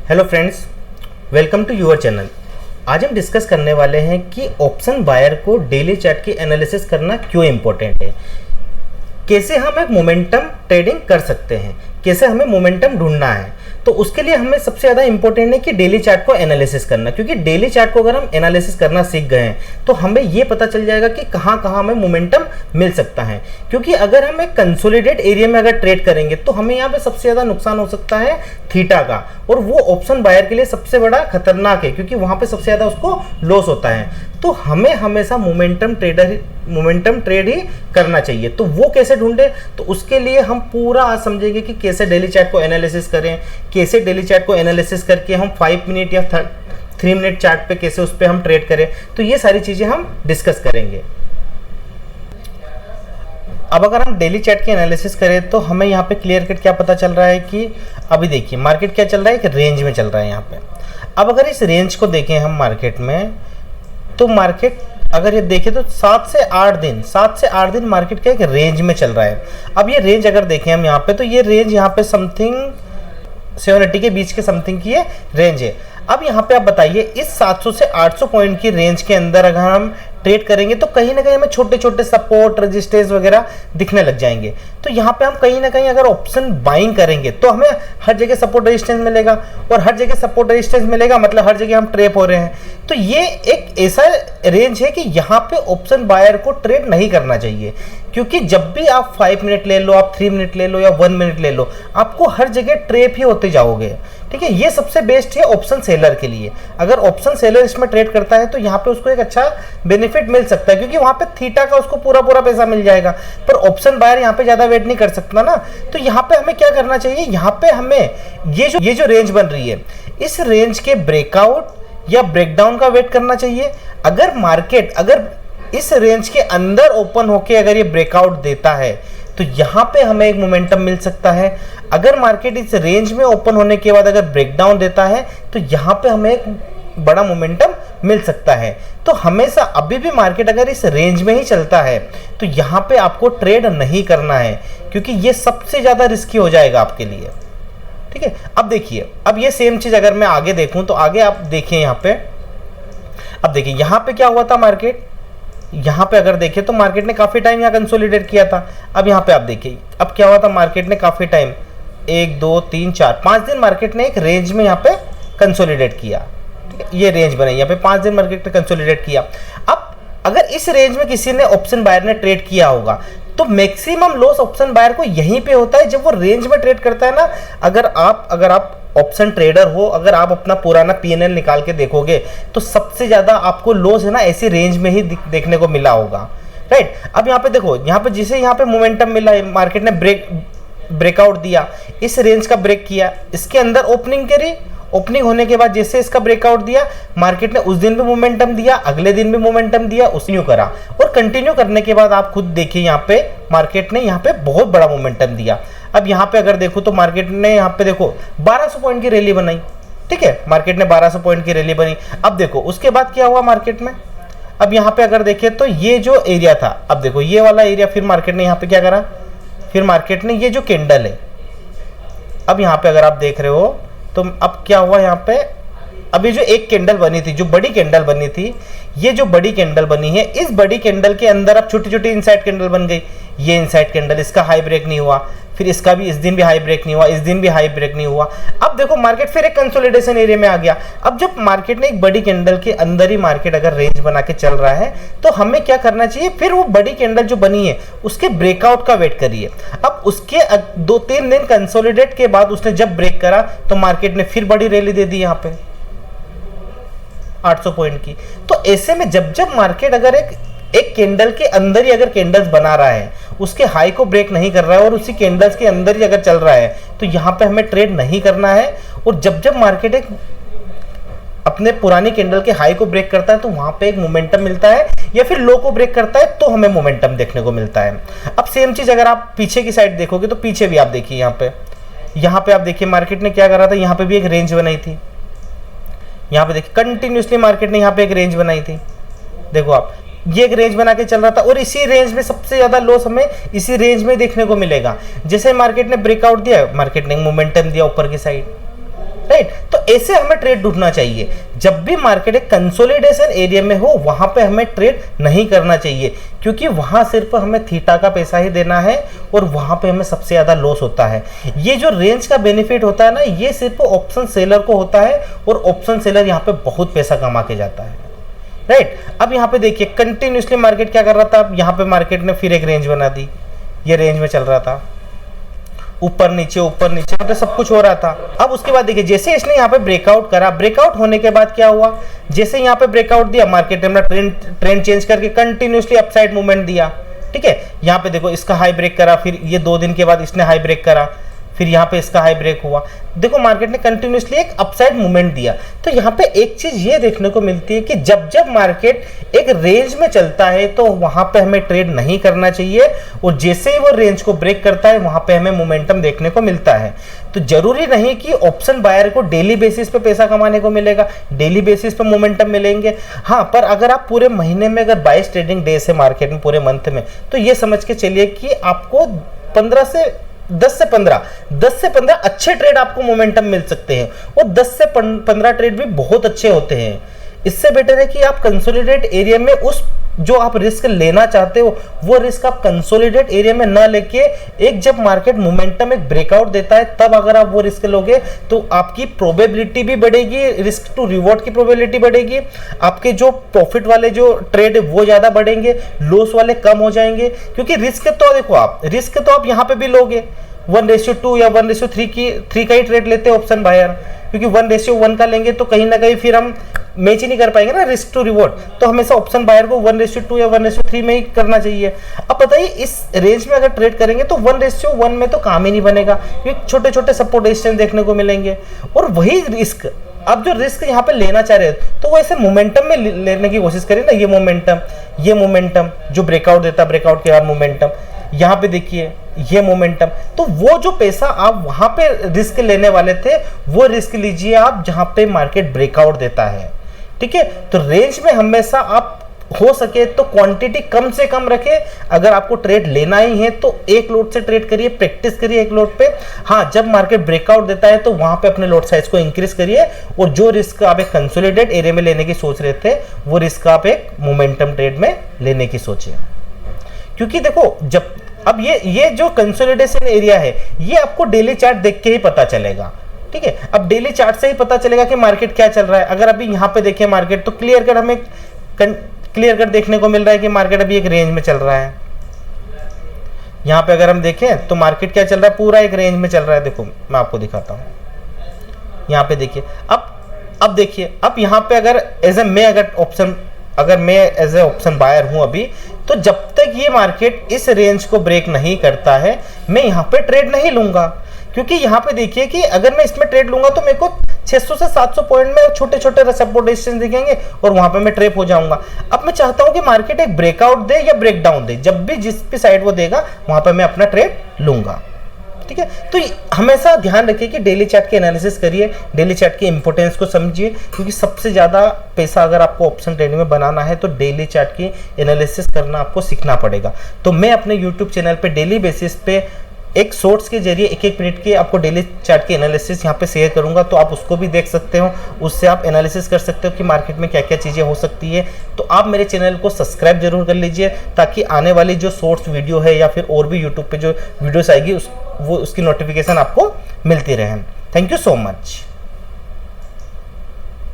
Hello friends, welcome to your channel. आज हम discuss करने वाले हैं कि ऑप्शन बायर को डेली चार्ट की एनालिसिस करना क्यों इम्पोर्टेंट है, कैसे हम एक मोमेंटम ट्रेडिंग कर सकते हैं, कैसे हमें मोमेंटम ढूंढना है। तो उसके लिए हमें सबसे ज़्यादा इंपॉर्टेंट है कि डेली चार्ट को एनालिसिस करना, क्योंकि डेली चार्ट को अगर हम एनालिसिस करना सीख गए हैं तो हमें ये पता चल जाएगा कि कहाँ कहाँ हमें मोमेंटम मिल सकता है। क्योंकि अगर हम एक कंसोलिडेट एरिया में अगर ट्रेड करेंगे तो हमें यहाँ पे सबसे ज़्यादा नुकसान हो सकता है थीटा का, और वो ऑप्शन बायर के लिए सबसे बड़ा खतरनाक है क्योंकि वहाँ पे सबसे ज़्यादा उसको लॉस होता है। तो हमें हमेशा मोमेंटम ट्रेड ही करना चाहिए। तो वो कैसे ढूंढे, तो उसके लिए हम पूरा आज समझेंगे कि कैसे डेली चार्ट को एनालिसिस करें, कैसे डेली चार्ट को एनालिसिस करके हम 5 मिनट या 3 मिनट चार्ट पे कैसे उस पर हम ट्रेड करें। तो ये सारी चीज़ें हम डिस्कस करेंगे। अब अगर हम डेली चार्ट की एनालिसिस करें तो हमें यहाँ पे क्लियर कट क्या पता चल रहा है कि अभी देखिए मार्केट क्या चल रहा है, एक रेंज में चल रहा है यहाँ पे। अब अगर इस रेंज को देखें हम मार्केट में, तो मार्केट अगर ये देखें तो 7 से 8 दिन मार्केट का एक रेंज में चल रहा है। अब ये रेंज अगर देखें हम यहाँ पे, तो ये रेंज यहाँ पे समथिंग 780 के बीच के समथिंग की ये रेंज है। अब यहाँ पे आप बताइए, इस 700 से 800 पॉइंट की रेंज के अंदर अगर हम ट्रेड करेंगे तो कहीं ना कहीं हमें छोटे छोटे सपोर्ट रेजिस्टेंस वगैरह दिखने लग जाएंगे। तो यहाँ पे हम कहीं ना कहीं अगर ऑप्शन बाइंग करेंगे तो हमें हर जगह सपोर्ट रेजिस्टेंस मिलेगा, और हर जगह सपोर्ट रेजिस्टेंस मिलेगा मतलब हर जगह हम ट्रैप हो रहे हैं। तो ये एक ऐसा रेंज है कि यहाँ पे ऑप्शन बायर को ट्रेड नहीं करना चाहिए, क्योंकि जब भी आप 5 मिनट ले लो, आप 3 मिनट ले लो या 1 मिनट ले लो, आपको हर जगह ट्रैप ही होते जाओगे। ठीक है, ये सबसे बेस्ट है ऑप्शन सेलर के लिए। अगर ऑप्शन सेलर इसमें ट्रेड करता है तो यहाँ पे उसको एक अच्छा बेनिफिट मिल सकता है, क्योंकि वहाँ पे थीटा का उसको पूरा पैसा मिल जाएगा। पर ऑप्शन बायर यहाँ पे ज़्यादा वेट नहीं कर सकता ना। तो यहाँ पे हमें क्या करना चाहिए, यहाँ पे हमें ये जो रेंज बन रही है, इस रेंज के ब्रेकआउट या ब्रेकडाउन का वेट करना चाहिए। अगर मार्केट अगर इस रेंज के अंदर ओपन होके अगर ये ब्रेकआउट देता है तो यहाँ पे हमें एक मोमेंटम मिल सकता है। अगर मार्केट इस रेंज में ओपन होने के बाद अगर ब्रेकडाउन देता है तो यहाँ पे हमें एक बड़ा मोमेंटम मिल सकता है। तो हमेशा अभी भी मार्केट अगर इस रेंज में ही चलता है तो यहाँ पे आपको ट्रेड नहीं करना है, क्योंकि ये सबसे ज़्यादा रिस्की हो जाएगा आपके लिए। ठीक है, अब देखिए, अब ये सेम चीज़ अगर मैं आगे देखूँ तो आगे आप देखिए यहाँ पे, अब देखिए यहाँ पे क्या हुआ था मार्केट, यहाँ पे अगर देखें तो मार्केट ने काफ़ी टाइम यहाँ कंसोलिडेट किया था। अब यहाँ पे आप देखिए अब क्या हुआ था, मार्केट ने काफ़ी टाइम 1 2 3 4 5 दिन मार्केट ने एक रेंज में यहाँ पे कंसोलिडेट किया। ठीक है, ये रेंज बनी, यहाँ पे 5 दिन मार्केट ने कंसोलिडेट किया। अब अगर इस रेंज में किसी ने ऑप्शन बायर ने ट्रेड किया होगा तो मैक्सिमम लॉस ऑप्शन बायर को यहीं पे होता है जब वो रेंज में ट्रेड करता है ना। अगर आप ऑप्शन ट्रेडर हो, अगर आप अपना पुराना पीएनएल निकाल के देखोगे तो सबसे ज़्यादा आपको लॉस है ना ऐसी रेंज में ही देखने को मिला होगा। राइट, अब यहाँ पे देखो, यहाँ पे जिसे यहाँ पे मोमेंटम मिला, मार्केट ने ब्रेकआउट दिया, इस रेंज का ब्रेक किया, इसके अंदर ओपनिंग करी, ओपनिंग होने के बाद जैसे इसका ब्रेकआउट दिया, मार्केट ने उस दिन भी मोमेंटम दिया, अगले दिन भी मोमेंटम दिया, कंटिन्यू करा, और कंटिन्यू करने के बाद आप खुद देखिए यहाँ पे मार्केट ने यहाँ पे बहुत बड़ा मोमेंटम दिया। अब यहाँ पे अगर देखो तो मार्केट ने यहाँ पे देखो 1200 पॉइंट की रैली बनाई। ठीक है, मार्केट ने 1200 पॉइंट की रैली बनी। अब देखो उसके बाद क्या हुआ मार्केट में, अब यहाँ पे अगर देखें तो ये जो एरिया था, अब देखो ये वाला एरिया, फिर मार्केट ने यहाँ पे क्या करा, फिर मार्केट ने ये जो कैंडल है, अब यहाँ पे अगर आप देख रहे हो तो अब क्या हुआ यहाँ पे, अभी जो एक कैंडल बनी थी, जो बड़ी कैंडल बनी थी, ये जो बड़ी कैंडल बनी है, इस बड़ी कैंडल के अंदर अब छोटी छोटी इनसाइड कैंडल बन गई। ये इनसाइड कैंडल, इसका हाई ब्रेक नहीं हुआ, फिर इसका भी इस दिन भी हाई ब्रेक नहीं हुआ, इस दिन भी हाई ब्रेक नहीं हुआ। अब देखो मार्केट फिर एक कंसोलिडेशन एरिया में आ गया। अब जब मार्केट ने एक बड़ी कैंडल के अंदर ही मार्केट अगर रेंज बना के चल रहा है तो हमें क्या करना चाहिए, फिर वो बड़ी कैंडल जो बनी है उसके ब्रेकआउट का वेट करिए। अब उसके 2-3 दिन कंसोलिडेट के बाद उसने जब ब्रेक करा तो मार्केट ने फिर बड़ी रैली दे दी यहाँ पे 800 पॉइंट की। तो ऐसे में जब जब मार्केट अगर एक कैंडल के अंदर ही अगर कैंडल्स बना रहा है, उसके हाई को ब्रेक नहीं कर रहा है और उसी कैंडल्स के अंदर ही अगर चल रहा है, तो यहाँ पे हमें ट्रेड नहीं करना है। और जब जब मार्केट एक अपने पुरानी कैंडल के हाई को ब्रेक करता है तो वहां पे एक मोमेंटम मिलता है, या फिर लो को ब्रेक करता है तो हमें मोमेंटम देखने को मिलता है। अब सेम चीज अगर आप पीछे की साइड देखोगे तो पीछे भी आप देखिए, यहाँ पे आप देखिए मार्केट ने क्या करा था, यहाँ पे भी एक रेंज बनाई थी। यहाँ पे देखिए कंटिन्यूसली मार्केट ने यहाँ पे एक रेंज बनाई थी। देखो आप, ये एक रेंज बना के चल रहा था और इसी रेंज में सबसे ज्यादा लॉस हमें इसी रेंज में देखने को मिलेगा। जैसे मार्केट ने ब्रेकआउट दिया, मार्केट ने मोमेंटम दिया ऊपर की साइड, राइट। तो ऐसे हमें ट्रेड ढूंढना चाहिए। जब भी मार्केट एक कंसोलिडेशन एरिया में हो वहां पे हमें ट्रेड नहीं करना चाहिए, क्योंकि वहां सिर्फ हमें थीटा का पैसा ही देना है और वहां पे हमें सबसे ज्यादा लॉस होता है। ये जो रेंज का बेनिफिट होता है ना, ये सिर्फ ऑप्शन सेलर को होता है और ऑप्शन सेलर यहाँ पे बहुत पैसा कमा के जाता है, राइट। अब यहाँ पे देखिए कंटिन्यूसली मार्केट क्या कर रहा था, अब यहाँ पे मार्केट ने फिर एक रेंज बना दी, ये रेंज में चल रहा था, ऊपर नीचे मतलब सब कुछ हो रहा था। अब उसके बाद देखिए जैसे इसने यहाँ पे ब्रेकआउट करा, ब्रेकआउट होने के बाद क्या हुआ, जैसे यहाँ पे ब्रेकआउट दिया मार्केट ने ट्रेंड चेंज करके कंटिन्यूसली अपसाइड मूवमेंट दिया, ठीक है। यहाँ पे देखो इसका हाई ब्रेक करा, फिर ये 2 दिन के बाद इसने हाई ब्रेक करा, फिर यहाँ पे इसका हाई ब्रेक हुआ। देखो मार्केट ने कंटिन्यूसली एक अपसाइड मूवमेंट दिया। तो यहाँ पे एक चीज ये देखने को मिलती है कि जब जब मार्केट एक रेंज में चलता है तो वहां पे हमें ट्रेड नहीं करना चाहिए, और जैसे ही वो रेंज को ब्रेक करता है वहां पे हमें मोमेंटम देखने को मिलता है। तो जरूरी नहीं कि ऑप्शन बायर को डेली बेसिस पे पैसा कमाने को मिलेगा, डेली बेसिस पे मोमेंटम मिलेंगे। हाँ, पर अगर आप पूरे महीने में अगर 22 ट्रेडिंग डेज है मार्केट में पूरे मंथ में, तो ये समझ के चलिए कि आपको 10 से 15 अच्छे ट्रेड आपको मोमेंटम मिल सकते हैं, और 10 से 15 ट्रेड भी बहुत अच्छे होते हैं। इससे बेटर है कि आप कंसोलिडेट एरिया में उस जो आप रिस्क लेना चाहते हो वो रिस्क आप कंसोलिडेट एरिया में ना लेके, एक जब मार्केट मोमेंटम एक ब्रेकआउट देता है तब अगर आप वो रिस्क लोगे तो आपकी प्रोबेबिलिटी भी बढ़ेगी, रिस्क टू रिवॉर्ड की प्रोबेबिलिटी बढ़ेगी, आपके जो प्रॉफिट वाले जो ट्रेड है वो ज्यादा बढ़ेंगे, लॉस वाले कम हो जाएंगे। क्योंकि रिस्क तो देखो आप रिस्क तो आप यहाँ पे भी लोगे 1:2 या 1:3 का ही ट्रेड लेते हैं ऑप्शन बायर, क्योंकि 1:1 का लेंगे तो कहीं ना कहीं फिर हम मैच ही नहीं कर पाएंगे ना रिस्क टू रिवॉर्ड। तो हमेशा ऑप्शन बायर को 1:2 या 1:3 में ही करना चाहिए। अब बताइए इस रेंज में अगर ट्रेड करेंगे तो 1:1 में तो काम ही नहीं बनेगा, क्योंकि छोटे छोटे सपोर्ट रेजिस्टेंस देखने को मिलेंगे। और वही रिस्क अब जो रिस्क यहाँ पे लेना चाह रहे हैं तो वो ऐसे मोमेंटम में लेने की कोशिश करें ना। ये मोमेंटम जो ब्रेकआउट देता, ब्रेकआउट के बाद मोमेंटम, यहाँ पे देखिए ये मोमेंटम। तो वो जो पैसा आप वहां पे रिस्क लेने वाले थे वो रिस्क लीजिए आप जहां पे मार्केट ब्रेकआउट देता है, ठीक है। तो रेंज में हमेशा आप हो सके तो क्वांटिटी कम से कम रखें। अगर आपको ट्रेड लेना ही है तो एक लोट से ट्रेड करिए, प्रैक्टिस करिए एक लोट पे। हाँ, जब मार्केट ब्रेकआउट देता है तो वहां पे अपने लोट साइज को इंक्रीज करिए, और जो रिस्क आप एक कंसोलिडेट एरिया में लेने की सोच रहे थे वो रिस्क आप एक मोमेंटम ट्रेड में लेने की सोचिए। क्योंकि देखो जब अब ये जो कंसोलिडेशन एरिया है ये आपको डेली चार्ट देख के ही पता चलेगा, ठीक है। अब डेली चार्ट से ही पता चलेगा कि मार्केट क्या चल रहा है। अगर अभी यहाँ पे देखें मार्केट, तो क्लियर कट देखने को मिल रहा है कि मार्केट अभी एक रेंज में चल रहा है। यहाँ पे अगर हम देखें तो मार्केट क्या चल रहा है, पूरा एक रेंज में चल रहा है। देखो मैं आपको दिखाता हूँ, यहाँ पे देखिए। अब देखिए, अब यहाँ पे अगर मैं एज ए ऑप्शन बायर हूं अभी, तो जब तक ये मार्केट इस रेंज को ब्रेक नहीं करता है मैं यहाँ पे ट्रेड नहीं लूंगा। क्योंकि यहाँ पे देखिए कि अगर मैं इसमें ट्रेड लूंगा तो मेरे को 600 से 700 पॉइंट में छोटे छोटे सपोर्ट रेजिस्टेंस दिखेंगे और वहां पे मैं ट्रैप हो जाऊंगा। अब मैं चाहता हूं कि मार्केट एक ब्रेकआउट दे या ब्रेकडाउन दे, जब भी जिस भी साइड वो देगा वहां पे मैं अपना ट्रेड लूंगा, ठीक है। तो हमेशा ध्यान रखिए कि डेली चार्ट की एनालिसिस करिए, डेली चार्ट की इंपॉर्टेंस को समझिए, क्योंकि सबसे ज़्यादा पैसा अगर आपको ऑप्शन ट्रेडिंग में बनाना है तो डेली चार्ट की एनालिसिस करना आपको सीखना पड़ेगा। तो मैं अपने यूट्यूब चैनल पे डेली बेसिस पे एक शॉर्ट्स के जरिए 1-1 मिनट की आपको डेली चार्ट की एनालिसिस यहाँ पे शेयर करूंगा, तो आप उसको भी देख सकते हो, उससे आप एनालिसिस कर सकते हो कि मार्केट में क्या क्या चीज़ें हो सकती है। तो आप मेरे चैनल को सब्सक्राइब जरूर कर लीजिए, ताकि आने वाली जो शॉर्ट्स वीडियो है या फिर और भी यूट्यूब पे जो वीडियोस आएगी उसकी नोटिफिकेशन आपको मिलती रहे। Thank you so much.